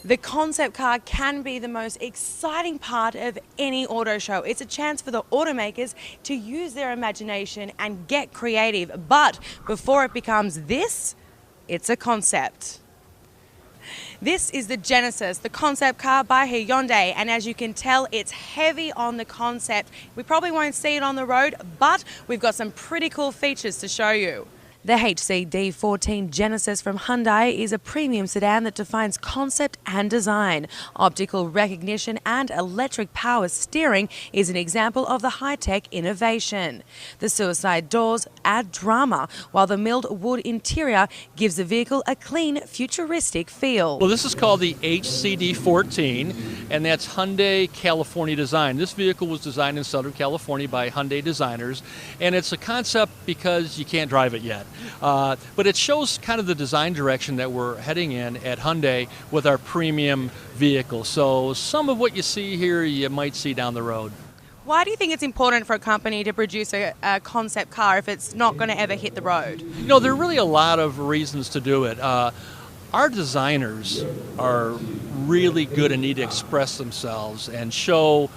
The concept car can be the most exciting part of any auto show. It's a chance for the automakers to use their imagination and get creative. But before it becomes this, it's a concept. This is the Genesis, the concept car by Hyundai, and as you can tell, it's heavy on the concept. We probably won't see it on the road, but we've got some pretty cool features to show you. The HCD14 Genesis from Hyundai is a premium sedan that defines concept and design. Optical recognition and electric power steering is an example of the high-tech innovation. The suicide doors add drama, while the milled wood interior gives the vehicle a clean, futuristic feel. Well, this is called the HCD14, and that's Hyundai California design. This vehicle was designed in Southern California by Hyundai designers, and it's a concept because you can't drive it yet. But it shows kind of the design direction that we're heading in at Hyundai with our premium vehicle. So some of what you see here, you might see down the road. Why do you think it's important for a company to produce a concept car if it's not going to ever hit the road? You know, there are really a lot of reasons to do it. Our designers are really good and need to express themselves and show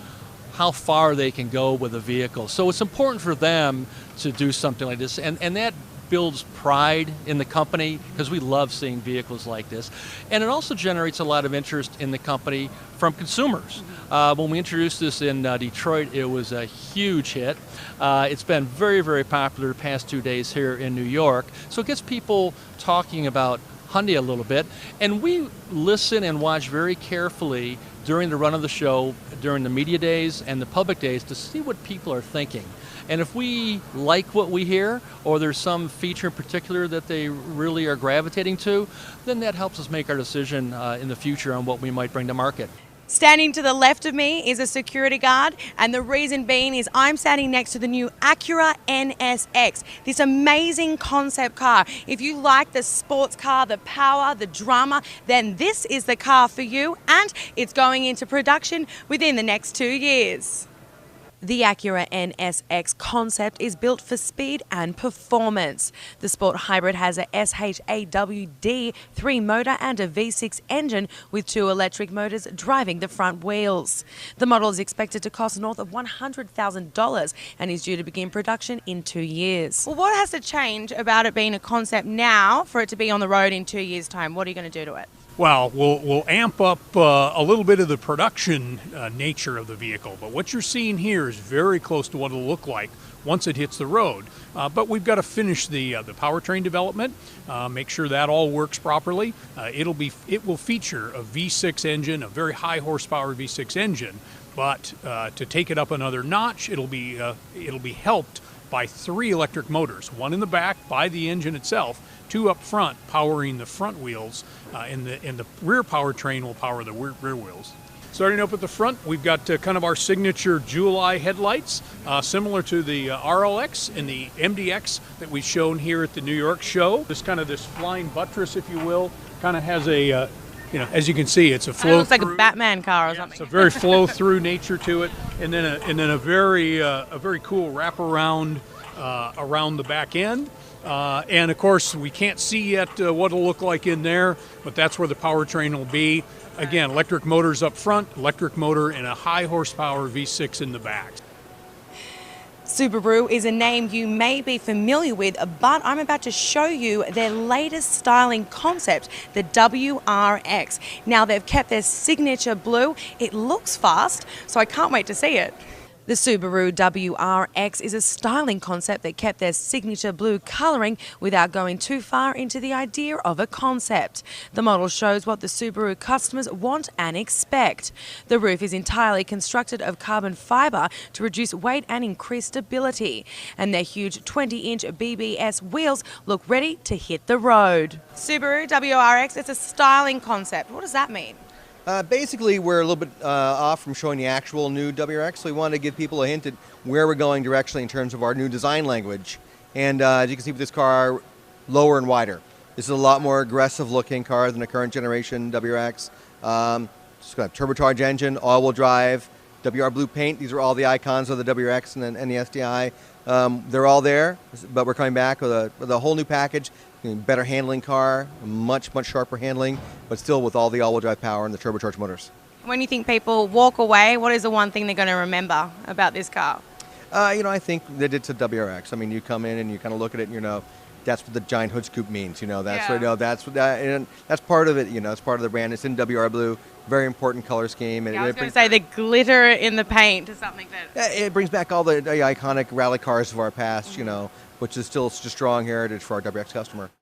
how far they can go with a vehicle. So it's important for them to do something like this, and that builds pride in the company because we love seeing vehicles like this. And it also generates a lot of interest in the company from consumers. When we introduced this in Detroit, it was a huge hit. It's been very, very popular the past 2 days here in New York. So it gets people talking about Hyundai a little bit. And we listen and watch very carefully during the run of the show, during the media days and the public days to see what people are thinking. And if we like what we hear, or there's some feature in particular that they really are gravitating to, then that helps us make our decision in the future on what we might bring to market. Standing to the left of me is a security guard, and the reason being is I'm standing next to the new Acura NSX, this amazing concept car. If you like the sports car, the power, the drama, then this is the car for you, and it's going into production within the next 2 years. The Acura NSX concept is built for speed and performance. The Sport Hybrid has a SHAWD 3 motor and a V6 engine with 2 electric motors driving the front wheels. The model is expected to cost north of $100,000 and is due to begin production in 2 years. Well, what has to change about it being a concept now for it to be on the road in 2 years' time? What are you going to do to it? Well, we'll amp up a little bit of the production nature of the vehicle, but what you're seeing here is very close to what it'll look like once it hits the road. But we've got to finish the powertrain development, make sure that all works properly. It will feature a V6 engine, a very high horsepower V6 engine, but to take it up another notch, it'll be helped by 3 electric motors, 1 in the back by the engine itself, 2 up front powering the front wheels, and the rear powertrain will power the rear wheels. Starting up at the front, we've got kind of our signature jewel eye headlights, similar to the RLX and the MDX that we've shown here at the New York show. This flying buttress, if you will, kind of has a as you can see, it's a flow. It looks like a Batman car or something. It's a very flow-through nature to it, and then a very cool wraparound around the back end. And of course, we can't see yet what it'll look like in there, but that's where the powertrain will be. Again, electric motors up front, electric motor, and a high horsepower V6 in the back. Subaru is a name you may be familiar with, but I'm about to show you their latest styling concept, the WRX. Now, they've kept their signature blue. It looks fast, so I can't wait to see it. The Subaru WRX is a styling concept that kept their signature blue colouring without going too far into the idea of a concept. The model shows what the Subaru customers want and expect. The roof is entirely constructed of carbon fibre to reduce weight and increase stability. And their huge 20-inch BBS wheels look ready to hit the road. Subaru WRX, it's a styling concept. What does that mean? Basically, we're a little bit off from showing the actual new WRX, so we wanted to give people a hint at where we're going directionally in terms of our new design language. And as you can see with this car, lower and wider. This is a lot more aggressive looking car than the current generation WRX. It's got a turbocharged engine, all-wheel drive, WR blue paint. These are all the icons of the WRX and the STI. They're all there, but we're coming back with a whole new package Better handling car, much sharper handling, but still with all the all-wheel drive power and the turbocharged motors. When you think people walk away, what is the one thing they're going to remember about this car? I think that it's a WRX. I mean, you come in and you kind of look at it, and that's what the giant hood scoop means. That's Yeah. that's what that, and that's part of it. It's part of the brand. It's in WR blue, very important color scheme. And I was going to say the glitter in the paint is something that... it brings back all the iconic rally cars of our past. Which is still such a strong heritage for our WRX customer.